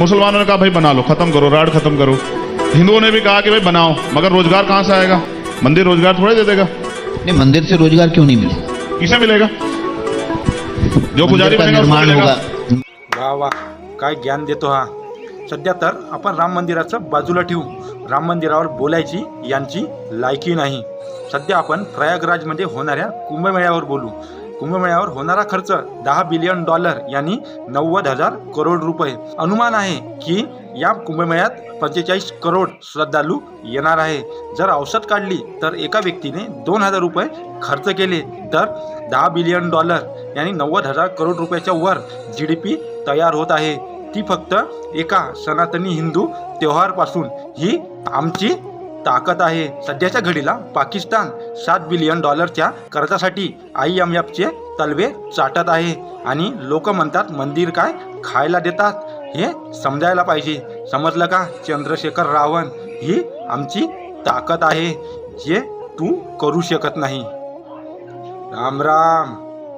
मुसलमानों ने कहा भाई बना लो, खत्म करो, राड खत्म करो। हिंदुओं ने भी कहा कि भाई बनाओ, मगर रोजगार कहाँ से आएगा? मंदिर रोजगार थोड़े दे देगा। नहीं, मंदिर से रोजगार क्यों नहीं मिले? किसे मिलेगा? जो पुजारी मंदिर का बनेगा उसको निर्माण मिलेगा। होगा। वा वा, काय ज्ञान देतो हा. सध्या तर आपण राम मंदिराचं बाजूला ठेवू. राम मंदिरावर बोलायची यांची लायकी नाही. सध्या आपण प्रयागराजमध्ये होणाऱ्या कुंभमेळ्यावर बोलू. कुंभमेळ्यावर होणारा खर्च $10 बिलियन यांनी 90,000 करोड रुपये. अनुमान आहे की या कुंभमेळ्यात 45 करोड श्रद्धालू येणार आहे. जर औषध काढली तर एका व्यक्तीने 2,000 रुपये खर्च केले तर $10 बिलियन यांनी 90,000 करोड रुपयाच्या वर GDP तयार होत आहे. ती फक्त एका सनातनी हिंदू त्योहारपासून. ही आमची ताकद आहे. सध्याच्या घडीला पाकिस्तान $7 बिलियन कर्जासाठी IMFचे तलवे चाटत आहे आणि लोक म्हणतात मंदिर काय खायला देतात. हे समजायला पाहिजे. समजलं का चंद्रशेखर रावण? ही आमची ताकद आहे जे तू करू शकत नाही. राम राम.